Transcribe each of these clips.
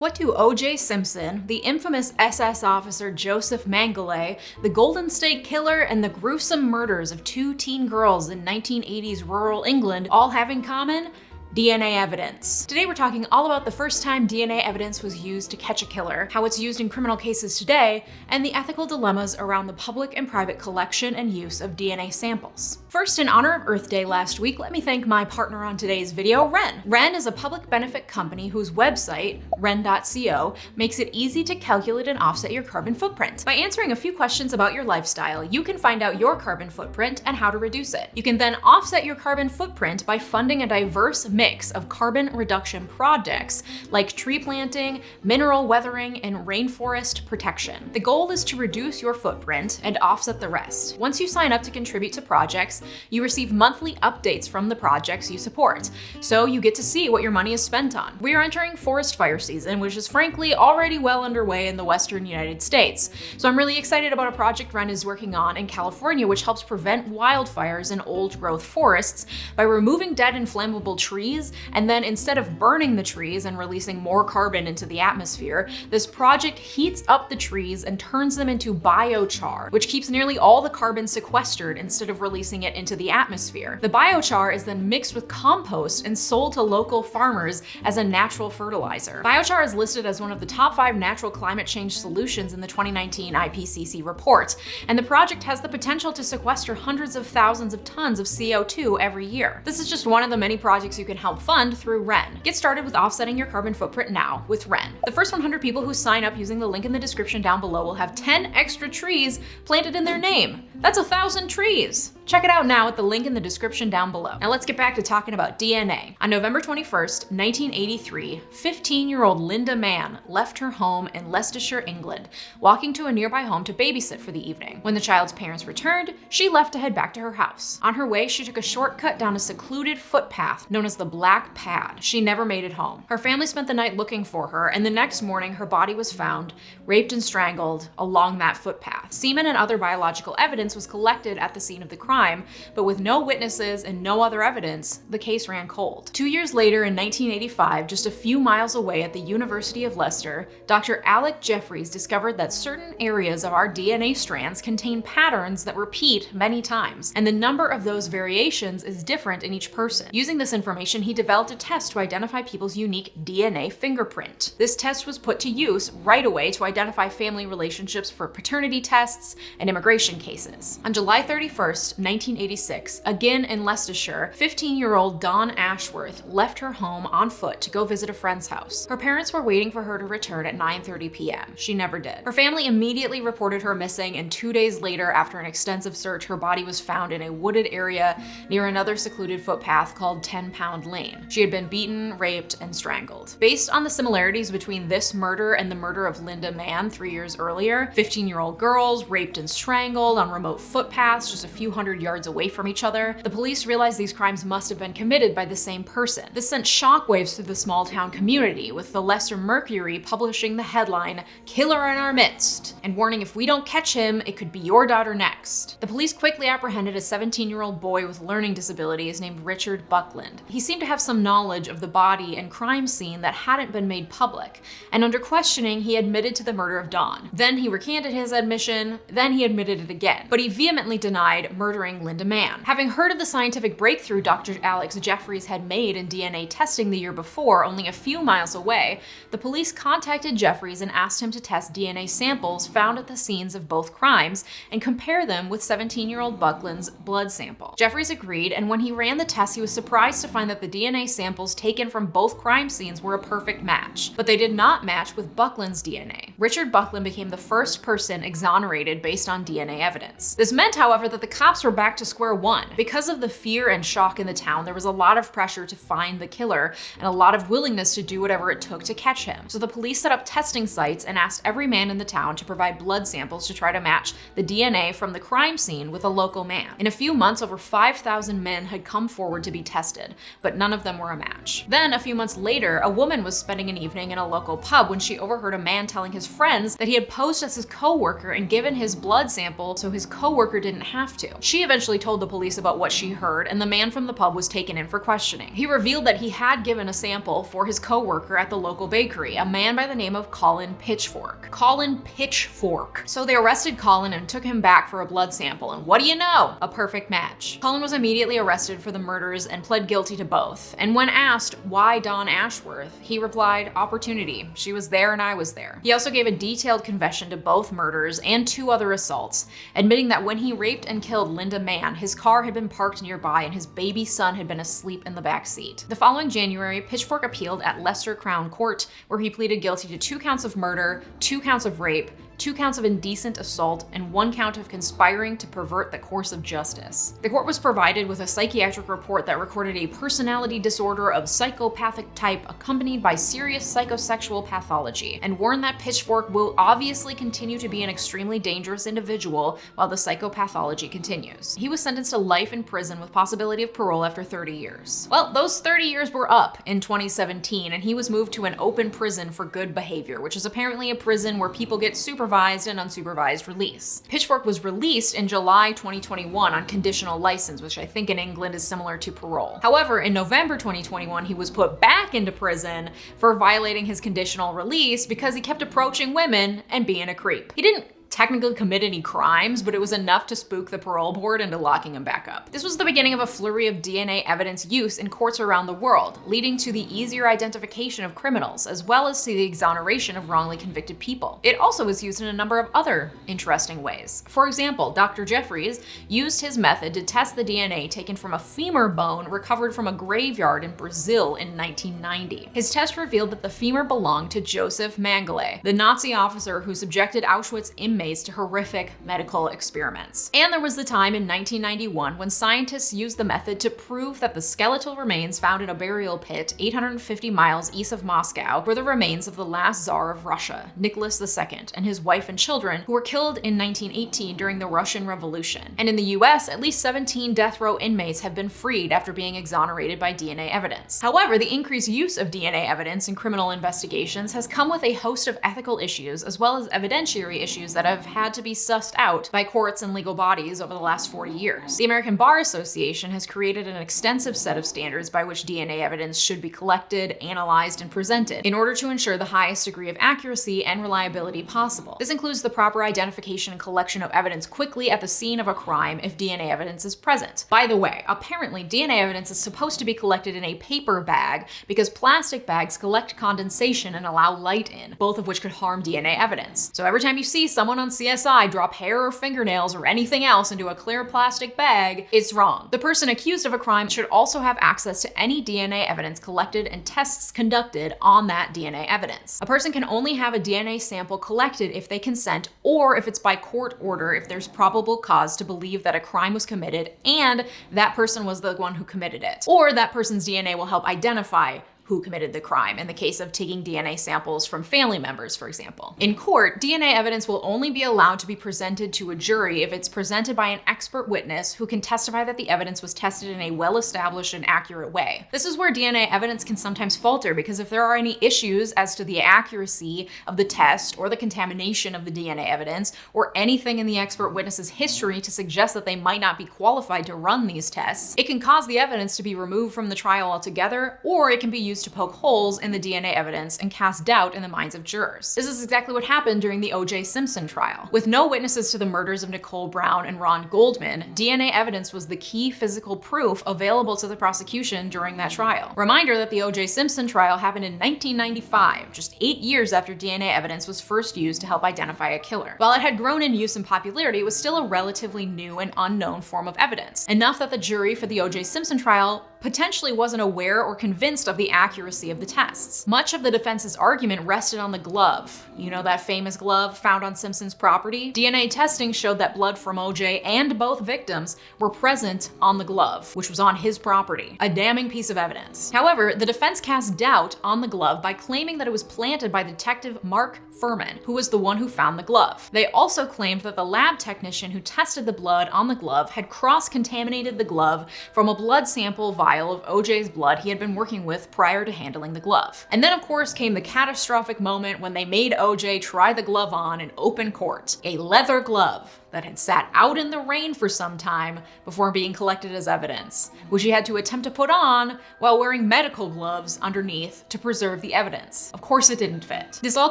What do OJ Simpson, the infamous SS officer Joseph Mengele, the Golden State Killer, and the gruesome murders of two teen girls in 1980s rural England all have in common? DNA evidence. Today we're talking all about the first time DNA evidence was used to catch a killer, how it's used in criminal cases today, and the ethical dilemmas around the public and private collection and use of DNA samples. First, in honor of Earth Day last week, let me thank my partner on today's video, 𝗏. 𝗏 is a public benefit company whose website, 𝗏𝗏𝗡𝗦, makes it easy to calculate and offset your carbon footprint. By answering a few questions about your lifestyle, you can find out your carbon footprint and how to reduce it. You can then offset your carbon footprint by funding a diverse mix of carbon reduction projects like tree planting, mineral weathering, and rainforest protection. The goal is to reduce your footprint and offset the rest. Once you sign up to contribute to projects, you receive monthly updates from the projects you support, so you get to see what your money is spent on. We are entering forest fire season, which is frankly already well underway in the western United States. So I'm really excited about a project 𝗏 is working on in California, which helps prevent wildfires in old-growth forests by removing dead and flammable trees, and then instead of burning the trees and releasing more carbon into the atmosphere, this project heats up the trees and turns them into biochar, which keeps nearly all the carbon sequestered instead of releasing it into the atmosphere. The biochar is then mixed with compost and sold to local farmers as a natural fertilizer. Biochar is listed as one of the top 5 natural climate change solutions in the 2019 IPCC report, and the project has the potential to sequester hundreds of thousands of tons of CO2 every year. This is just one of the many projects you can help fund through 𝗏. Get started with offsetting your carbon footprint now with 𝗏. The first 100 people who sign up using the link in the description down below will have 10 extra trees planted in their name. That's 1,000 trees. Check it out now at the link in the description down below. Now let's get back to talking about DNA. On November 21st, 1983, 15-year-old Lynda Mann left her home in Leicestershire, England, walking to a nearby home to babysit for the evening. When the child's parents returned, she left to head back to her house. On her way, she took a shortcut down a secluded footpath known as the Black Pad. She never made it home. Her family spent the night looking for her, and the next morning her body was found, raped and strangled, along that footpath. Semen and other biological evidence was collected at the scene of the crime, but with no witnesses and no other evidence, the case ran cold. 2 years later, in 1985, just a few miles away at the University of Leicester, Dr. Alec Jeffreys discovered that certain areas of our DNA strands contain patterns that repeat many times, and the number of those variations is different in each person. Using this information, he developed a test to identify people's unique DNA fingerprint. This test was put to use right away to identify family relationships for paternity tests and immigration cases. On July 31st, 1986, again in Leicestershire, 15-year-old Dawn Ashworth left her home on foot to go visit a friend's house. Her parents were waiting for her to return at 9:30 p.m. She never did. Her family immediately reported her missing, and 2 days later, after an extensive search, her body was found in a wooded area near another secluded footpath called 10-Pound Lane. She had been beaten, raped, and strangled. Based on the similarities between this murder and the murder of Lynda Mann 3 years earlier, 15-year-old girls raped and strangled on remote footpaths just a few hundred yards away from each other, the police realized these crimes must have been committed by the same person. This sent shockwaves through the small town community, with the Leicester Mercury publishing the headline, "Killer in our midst," and warning if we don't catch him, it could be your daughter next. The police quickly apprehended a 17-year-old boy with learning disabilities named Richard Buckland. He seemed to have some knowledge of the body and crime scene that hadn't been made public, and under questioning, he admitted to the murder of Dawn. Then he recanted his admission, then he admitted it again, but he vehemently denied murdering Lynda Mann. Having heard of the scientific breakthrough Dr. Alex Jeffreys had made in DNA testing the year before, only a few miles away, the police contacted Jeffreys and asked him to test DNA samples found at the scenes of both crimes and compare them with 17-year-old Buckland's blood sample. Jeffreys agreed, and when he ran the test, he was surprised to find that the DNA samples taken from both crime scenes were a perfect match, but they did not match with Buckland's DNA. Richard Buckland became the first person exonerated based on DNA evidence. This meant, however, that the cops were back to square one. Because of the fear and shock in the town, there was a lot of pressure to find the killer and a lot of willingness to do whatever it took to catch him. So the police set up testing sites and asked every man in the town to provide blood samples to try to match the DNA from the crime scene with a local man. In a few months, over 5,000 men had come forward to be tested, but none of them were a match. Then, a few months later, a woman was spending an evening in a local pub when she overheard a man telling his friends that he had posed as his co-worker and given his blood sample so his co-worker didn't have to. She She eventually told the police about what she heard, and the man from the pub was taken in for questioning. He revealed that he had given a sample for his co-worker at the local bakery, a man by the name of 𝗦𝗡𝗥𝗡𝗦. So they arrested Colin and took him back for a blood sample, and what do you know? A perfect match. Colin was immediately arrested for the murders and pled guilty to both. And when asked why Dawn Ashworth, he replied, "Opportunity. She was there and I was there." He also gave a detailed confession to both murders and 2 other assaults, admitting that when he raped and killed Lynda Mann, his car had been parked nearby and his baby son had been asleep in the back seat. The following January, Pitchfork appealed at Leicester Crown Court, where he pleaded guilty to 2 counts of murder, 2 counts of rape, 2 counts of indecent assault, and 1 count of conspiring to pervert the course of justice. The court was provided with a psychiatric report that recorded a personality disorder of psychopathic type accompanied by serious psychosexual pathology, and warned that Pitchfork will obviously continue to be an extremely dangerous individual while the psychopathology continues. He was sentenced to life in prison with possibility of parole after 30 years. Well, those 30 years were up in 2017, and he was moved to an open prison for good behavior, which is apparently a prison where people get supervised and unsupervised release. Pitchfork was released in July 2021 on conditional license, which I think in England is similar to parole. However, in November 2021, he was put back into prison for violating his conditional release because he kept approaching women and being a creep. He didn't technically commit any crimes, but it was enough to spook the parole board into locking him back up. This was the beginning of a flurry of DNA evidence use in courts around the world, leading to the easier identification of criminals, as well as to the exoneration of wrongly convicted people. It also was used in a number of other interesting ways. For example, Dr. Jeffries used his method to test the DNA taken from a femur bone recovered from a graveyard in Brazil in 1990. His test revealed that the femur belonged to Joseph Mengele, the Nazi officer who subjected Auschwitz inmates to horrific medical experiments. And there was the time in 1991 when scientists used the method to prove that the skeletal remains found in a burial pit 850 miles east of Moscow were the remains of the last Tsar of Russia, Nicholas II, and his wife and children, who were killed in 1918 during the Russian Revolution. And in the US, at least 17 death row inmates have been freed after being exonerated by DNA evidence. However, the increased use of DNA evidence in criminal investigations has come with a host of ethical issues, as well as evidentiary issues that have had to be sussed out by courts and legal bodies over the last 40 years. The American Bar Association has created an extensive set of standards by which DNA evidence should be collected, analyzed, and presented in order to ensure the highest degree of accuracy and reliability possible. This includes the proper identification and collection of evidence quickly at the scene of a crime if DNA evidence is present. By the way, apparently DNA evidence is supposed to be collected in a paper bag because plastic bags collect condensation and allow light in, both of which could harm DNA evidence. So every time you see someone on CSI drop hair or fingernails or anything else into a clear plastic bag, it's wrong. The person accused of a crime should also have access to any DNA evidence collected and tests conducted on that DNA evidence. A person can only have a DNA sample collected if they consent or if it's by court order if there's probable cause to believe that a crime was committed and that person was the one who committed it, or that person's DNA will help identify who committed the crime, in the case of taking DNA samples from family members, for example. In court, DNA evidence will only be allowed to be presented to a jury if it's presented by an expert witness who can testify that the evidence was tested in a well-established and accurate way. This is where DNA evidence can sometimes falter, because if there are any issues as to the accuracy of the test or the contamination of the DNA evidence, or anything in the expert witness's history to suggest that they might not be qualified to run these tests, it can cause the evidence to be removed from the trial altogether, or it can be used to poke holes in the DNA evidence and cast doubt in the minds of jurors. This is exactly what happened during the OJ Simpson trial. With no witnesses to the murders of Nicole Brown and Ron Goldman, DNA evidence was the key physical proof available to the prosecution during that trial. Reminder that the OJ Simpson trial happened in 1995, just 8 years after DNA evidence was first used to help identify a killer. While it had grown in use and popularity, it was still a relatively new and unknown form of evidence, enough that the jury for the OJ Simpson trial potentially wasn't aware or convinced of the accuracy of the tests. Much of the defense's argument rested on the glove. You know, that famous glove found on Simpson's property? DNA testing showed that blood from OJ and both victims were present on the glove, which was on his property. A damning piece of evidence. However, the defense cast doubt on the glove by claiming that it was planted by Detective Mark Furman, who was the one who found the glove. They also claimed that the lab technician who tested the blood on the glove had cross-contaminated the glove from a blood sample vial of OJ's blood he had been working with prior to handling the glove. And then of course came the catastrophic moment when they made OJ try the glove on in open court. A leather glove. that had sat out in the rain for some time before being collected as evidence, which he had to attempt to put on while wearing medical gloves underneath to preserve the evidence. Of course it didn't fit. This all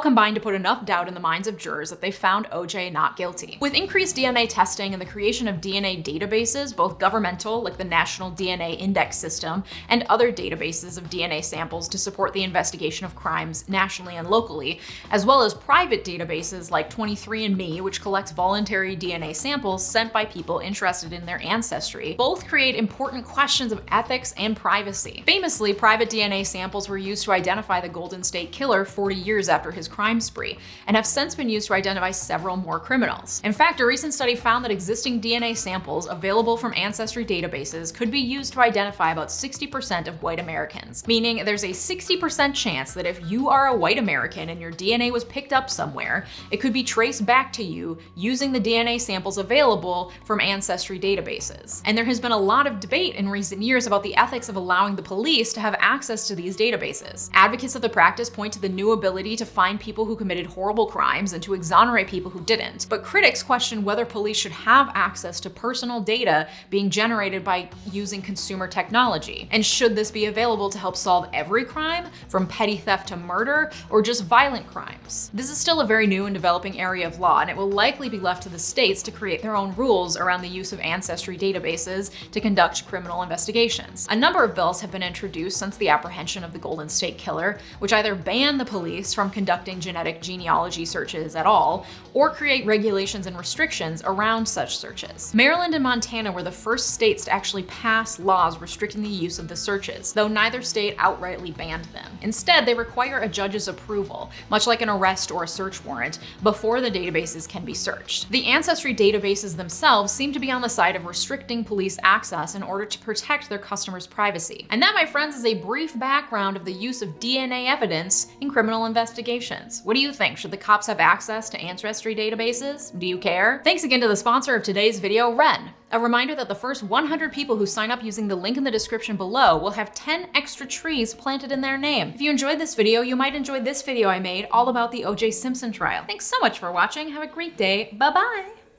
combined to put enough doubt in the minds of jurors that they found OJ not guilty. With increased DNA testing and the creation of DNA databases, both governmental, like the National DNA Index System, and other databases of DNA samples to support the investigation of crimes nationally and locally, as well as private databases like 23andMe, which collects voluntary DNA samples sent by people interested in their ancestry, both create important questions of ethics and privacy. Famously, private DNA samples were used to identify the Golden State Killer 40 years after his crime spree, and have since been used to identify several more criminals. In fact, a recent study found that existing DNA samples available from ancestry databases could be used to identify about 60% of white Americans, meaning there's a 60% chance that if you are a white American and your DNA was picked up somewhere, it could be traced back to you using the DNA samples available from ancestry databases. And there has been a lot of debate in recent years about the ethics of allowing the police to have access to these databases. Advocates of the practice point to the new ability to find people who committed horrible crimes and to exonerate people who didn't. But critics question whether police should have access to personal data being generated by using consumer technology. And should this be available to help solve every crime, from petty theft to murder, or just violent crimes? This is still a very new and developing area of law, and it will likely be left to the states to create their own rules around the use of ancestry databases to conduct criminal investigations. A number of bills have been introduced since the apprehension of the Golden State Killer, which either ban the police from conducting genetic genealogy searches at all, or create regulations and restrictions around such searches. Maryland and Montana were the first states to actually pass laws restricting the use of the searches, though neither state outrightly banned them. Instead, they require a judge's approval, much like an arrest or a search warrant, before the databases can be searched. The ancestry databases themselves seem to be on the side of restricting police access in order to protect their customers' privacy. And that, my friends, is a brief background of the use of DNA evidence in criminal investigations. What do you think? Should the cops have access to ancestry databases? Do you care? Thanks again to the sponsor of today's video, Ren. A reminder that the first 100 people who sign up using the link in the description below will have 10 extra trees planted in their name. If you enjoyed this video, you might enjoy this video I made all about the OJ Simpson trial. Thanks so much for watching. Have a great day. Bye-bye.